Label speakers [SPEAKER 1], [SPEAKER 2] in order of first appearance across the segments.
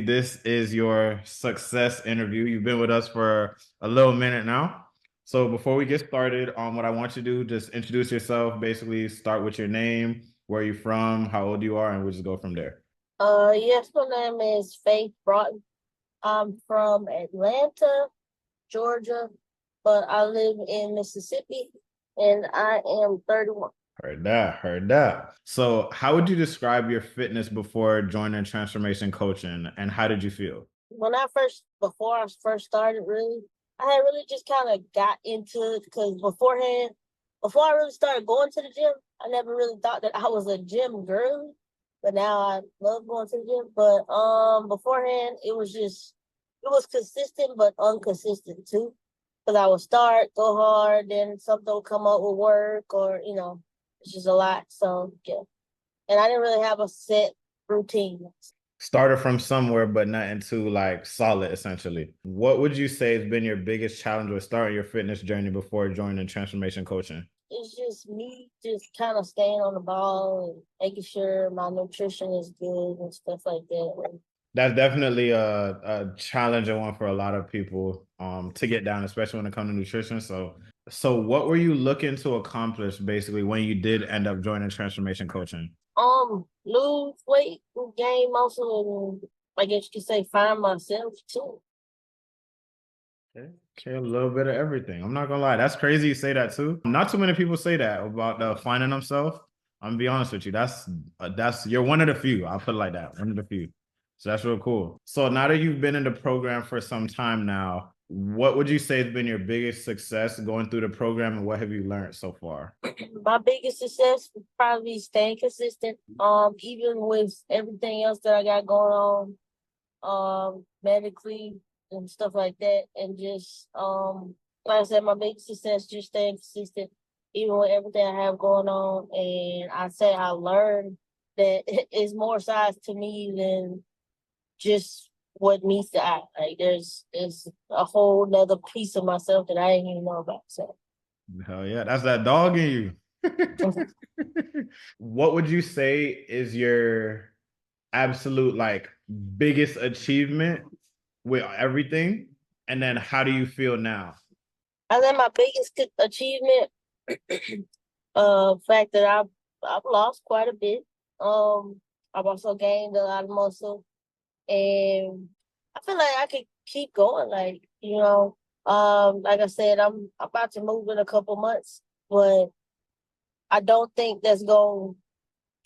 [SPEAKER 1] This is your success interview. You've been with us for a little minute now. So before we get started on what I want you to do, just introduce yourself. Basically, start with your name, where you're from, how old you are, and we'll just go from there.
[SPEAKER 2] Yes, my name is Faith Broughton. I'm from Atlanta, Georgia, but I live in Mississippi, and I am 31.
[SPEAKER 1] Heard that, heard that. So how would you describe your fitness before joining transformation coaching, and how did you feel?
[SPEAKER 2] Before I first started, really, I had really just kind of got into it because before I really started going to the gym, I never really thought that I was a gym girl, but now I love going to the gym. But beforehand, it was consistent but inconsistent too, because I would start, go hard, then something will come up with work, or it's just a lot. So yeah, and I didn't really have a set routine.
[SPEAKER 1] Started from somewhere, but not into like solid, essentially. What would you say has been your biggest challenge with starting your fitness journey before joining transformation coaching?
[SPEAKER 2] It's just me just kind of staying on the ball and making sure my nutrition is good and stuff like that.
[SPEAKER 1] That's definitely a challenging one for a lot of people to get down, especially when it comes to nutrition. So what were you looking to accomplish basically when you did end up joining transformation coaching?
[SPEAKER 2] Lose weight, gain muscle, and I guess you could say find myself too.
[SPEAKER 1] Okay. Okay, a little bit of everything. I'm not gonna lie, that's crazy you say that too. Not too many people say that about finding themselves. I'm gonna be honest with you. That's you're one of the few. I'll put it like that. One of the few. So that's real cool. So now that you've been in the program for some time now, what would you say has been your biggest success going through the program, and what have you learned so far?
[SPEAKER 2] My biggest success would probably be staying consistent. Even with everything else that I got going on, medically and stuff like that, and just like I said, my biggest success just staying consistent, even with everything I have going on. And I say I learned that it's more sides to me than just what meets the eye. Like there's a whole nother piece of myself that I didn't even know about. So
[SPEAKER 1] Hell yeah, that's that dog in you. What would you say is your absolute like biggest achievement with everything? And then how do you feel now?
[SPEAKER 2] I think my biggest achievement, fact that I've lost quite a bit. I've also gained a lot of muscle, and I feel like I could keep going. Like I said, I'm about to move in a couple months, but I don't think that's gonna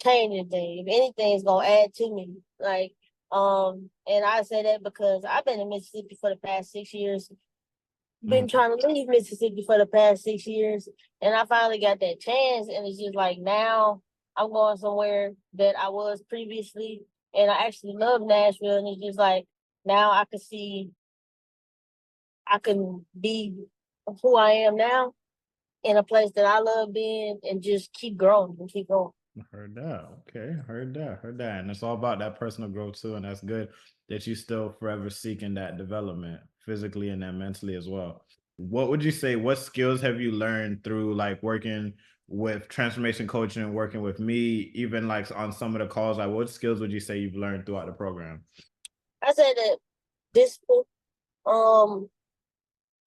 [SPEAKER 2] change anything. If anything, it's gonna add to me. And I say that because I've been in Mississippi for the past 6 years. Been
[SPEAKER 1] Mhm.
[SPEAKER 2] trying to leave Mississippi for the past 6 years, and I finally got that chance. And it's just like now I'm going somewhere that I was previously, and I actually love Nashville. And it's just like now I can see I can be who I am now in a place that I love being, and just keep growing and keep going.
[SPEAKER 1] Heard that. Okay. Heard that. Heard that. And it's all about that personal growth too. And that's good that you still forever seeking that development physically and then mentally as well. What would you say? What skills have you learned through like working with transformation coaching and working with me, even like on some of the calls? Like, what skills would you say you've learned throughout the program?
[SPEAKER 2] I say that discipline, um,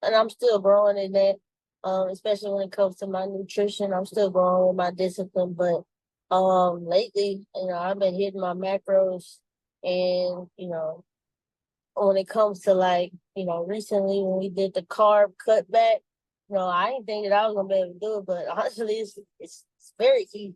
[SPEAKER 2] and I'm still growing in that. Especially when it comes to my nutrition, I'm still growing with my discipline. But lately, I've been hitting my macros, and when it comes to recently when we did the carb cutback, I didn't think that I was gonna be able to do it, but honestly, it's very easy.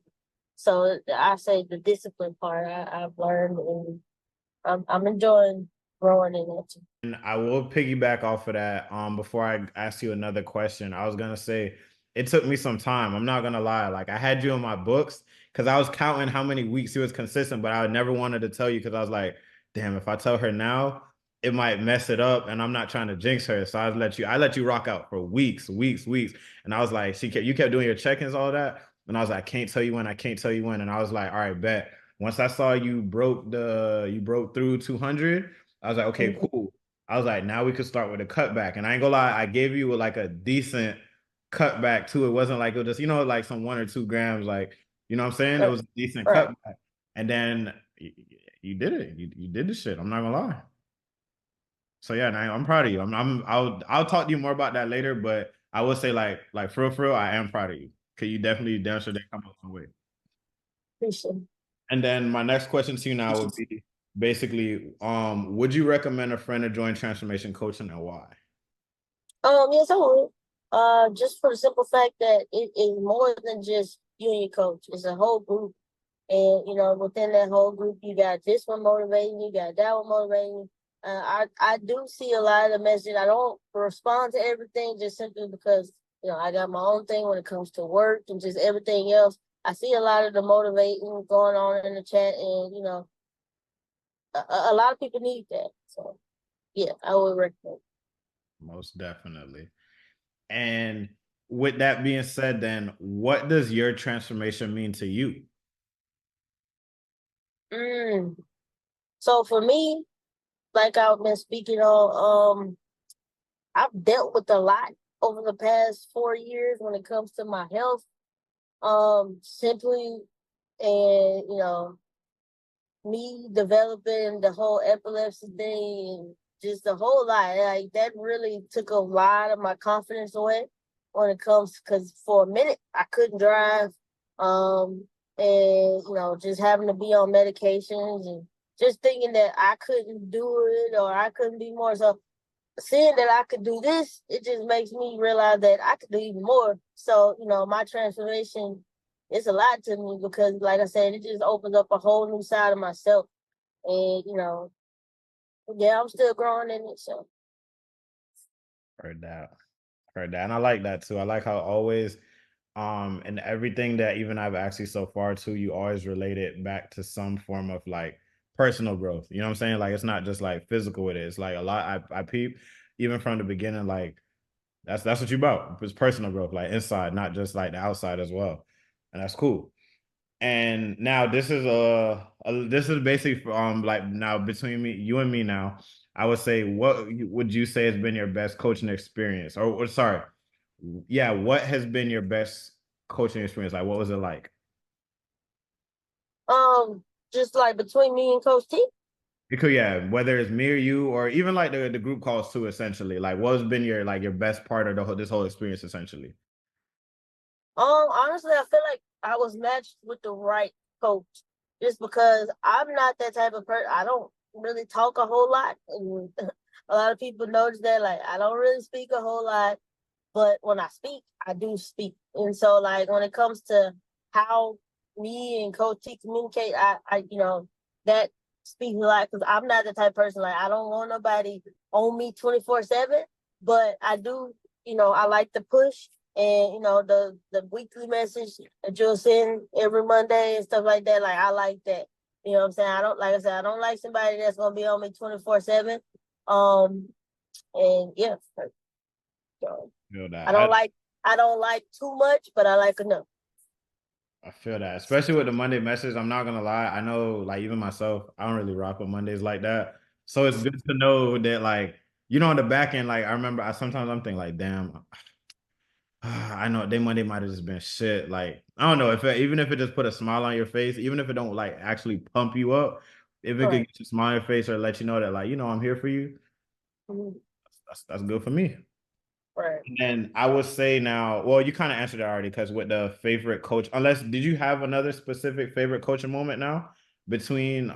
[SPEAKER 2] So I say the discipline part I've learned, and I'm enjoying growing in it too.
[SPEAKER 1] And I will piggyback off of that. Before I ask you another question, I was gonna say it took me some time. I'm not gonna lie. Like I had you in my books because I was counting how many weeks he was consistent, but I never wanted to tell you because I was like, damn, if I tell her now, it might mess it up, and I'm not trying to jinx her. So I let you rock out for weeks, weeks, weeks. And I was like, you kept doing your check-ins, all that. And I was like, I can't tell you when, I can't tell you when. And I was like, all right, bet. Once I saw you broke through 200, I was like, okay,
[SPEAKER 2] Mhm.
[SPEAKER 1] cool. I was like, now we could start with a cutback. And I ain't gonna lie, I gave you like a decent cutback too. It wasn't like it was just, like some 1 or 2 grams, like, you know what I'm saying? It
[SPEAKER 2] Right,
[SPEAKER 1] was a decent
[SPEAKER 2] right.
[SPEAKER 1] cutback. And then You did it. You did the shit. I'm not gonna lie. So yeah, nah, I'm proud of you. I'll talk to you more about that later, but I will say like for real, I am proud of you. Cause you definitely damn sure they come up some way.
[SPEAKER 2] Appreciate
[SPEAKER 1] And then my next question to you now would
[SPEAKER 2] it.
[SPEAKER 1] be basically, would you recommend a friend to join transformation coaching and why?
[SPEAKER 2] Yes, I would. Just for the simple fact that it is more than just you and your coach. It's a whole group. And, within that whole group, you got this one motivating you, got that one motivating you. I do see a lot of the message. I don't respond to everything just simply because, I got my own thing when it comes to work and just everything else. I see a lot of the motivating going on in the chat, and, a lot of people need that. So, yeah, I would recommend.
[SPEAKER 1] Most definitely. And with that being said, then what does your transformation mean to you?
[SPEAKER 2] Mm. So for me, like I've been speaking on, I've dealt with a lot over the past 4 years when it comes to my health. Simply, and me developing the whole epilepsy thing and just the whole lot, like that really took a lot of my confidence away when it comes, because for a minute I couldn't drive. And just having to be on medications and just thinking that I couldn't do it or I couldn't be more. So seeing that I could do this, it just makes me realize that I could do even more. So, my transformation is a lot to me because, like I said, it just opens up a whole new side of myself. And, yeah, I'm still growing in it. So,
[SPEAKER 1] Heard that. Heard that. And I like that too. I like how always and everything that even I've actually so far too, you always relate it back to some form of like personal growth. You know what I'm saying? Like it's not just like physical with it. It's like a lot I peep even from the beginning, like that's what you about. It's personal growth, like inside, not just like the outside as well. And that's cool. And now this is basically like now between me, you and me now. I would say, would you say has been your best coaching experience? Or sorry, yeah, what has been your best coaching experience? Like, what was it like?
[SPEAKER 2] um, just like between me and Coach T.
[SPEAKER 1] Because yeah, whether it's me or you, or even like the group calls too, essentially. Like, what has been your like your best part of this whole experience, essentially?
[SPEAKER 2] Honestly, I feel like I was matched with the right coach just because I'm not that type of person. I don't really talk a whole lot. And a lot of people notice that, like, I don't really speak a whole lot, but when I speak, I do speak. And so, like, when it comes to how me and Coach T communicate, that speaks a lot because I'm not the type of person, like, I don't want nobody on me 24/7, but I do, I like to push. And the weekly message that you'll send every Monday and stuff like that, like I like that. You know what I'm saying? I don't, like I said, I don't like somebody that's gonna be on me 24/7. Um, and yeah, so
[SPEAKER 1] Feel
[SPEAKER 2] I
[SPEAKER 1] that.
[SPEAKER 2] don't like I don't like too much, but I like enough.
[SPEAKER 1] I feel that, especially with the Monday message. I'm not gonna lie. I know, like even myself, I don't really rock with Mondays like that. So it's good to know that, like, on the back end, like I remember, sometimes I'm thinking, like, damn, I know they Monday might have just been shit. Like, I don't know if even if it just put a smile on your face, even if it don't like actually pump you up, if it could
[SPEAKER 2] Right.
[SPEAKER 1] get you a smile on your face or let you know that, like, I'm here for you,
[SPEAKER 2] Mhm.
[SPEAKER 1] that's good for me.
[SPEAKER 2] Right.
[SPEAKER 1] And then I would say now, well, you kind of answered it already because with the favorite coach, unless did you have another specific favorite coaching moment now between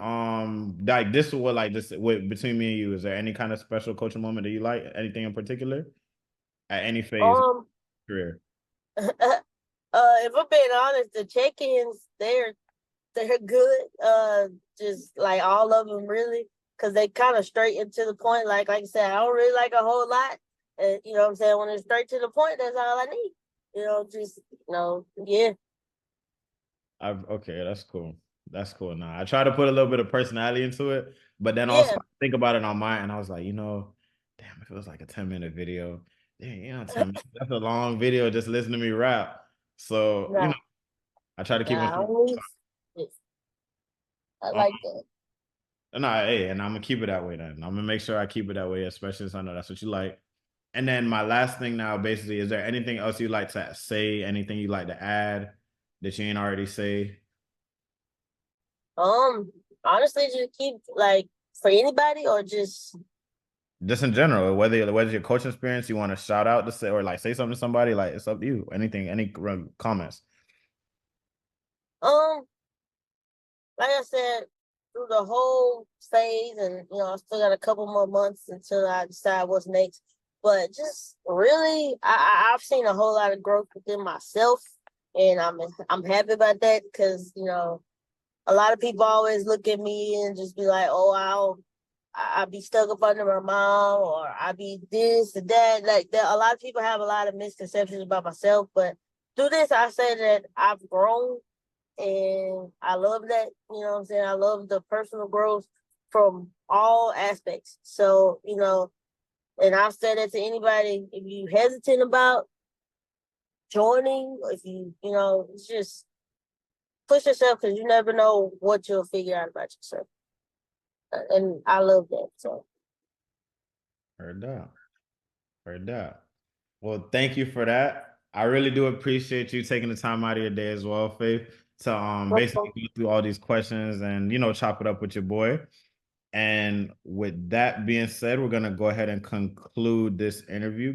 [SPEAKER 1] like this what like this with between me and you? Is there any kind of special coaching moment that you like? Anything in particular at any phase of
[SPEAKER 2] Um,
[SPEAKER 1] your career?
[SPEAKER 2] if I'm being honest, the check-ins they're good. Just like all of them really, because they kind of straight into the point. Like I said, I don't really like a whole lot. You know what I'm saying? When it's straight to the point, that's all I need. Just yeah,
[SPEAKER 1] Okay, that's cool. That's cool. Now I try to put a little bit of personality into it, but then also
[SPEAKER 2] yeah.
[SPEAKER 1] I think about it on mine, and I was like, damn, if it was like a 10-minute video, damn, 10 minutes, that's a long video. Just listen to me rap. So
[SPEAKER 2] Nah,
[SPEAKER 1] I try to keep
[SPEAKER 2] nah.
[SPEAKER 1] them
[SPEAKER 2] I
[SPEAKER 1] short.
[SPEAKER 2] don't need this. I
[SPEAKER 1] Um,
[SPEAKER 2] like that.
[SPEAKER 1] no, hey, and I'm gonna keep it that way. Then I'm gonna make sure I keep it that way, especially since I know that's what you like. And then my last thing now, basically, is there anything else you'd like to say? Anything you'd like to add that you ain't already say?
[SPEAKER 2] Um, Honestly, just keep like for anybody or
[SPEAKER 1] Just in general, whether your coaching experience, you want to shout out to say or like say something to somebody, like it's up to you. Anything, any comments?
[SPEAKER 2] um like I said, through the whole phase, and I still got a couple more months until I decide what's next. But just really, I've seen a whole lot of growth within myself, and I'm happy about that because a lot of people always look at me and just be like, "Oh, I'll be stuck up under my mom, or I'll be this or that." Like that, a lot of people have a lot of misconceptions about myself, but through this, I say that I've grown and I love that, you know what I'm saying? I love the personal growth from all aspects. So, and I've said that to anybody, if you hesitant about joining, if it's just push yourself because you never know what you'll figure out about yourself. And I love that. So,
[SPEAKER 1] Heard that. Heard that. Well, thank you for that. I really do appreciate you taking the time out of your day as well, Faith, to basically go through all these questions and chop it up with your boy. And with that being said, we're gonna go ahead and conclude this interview.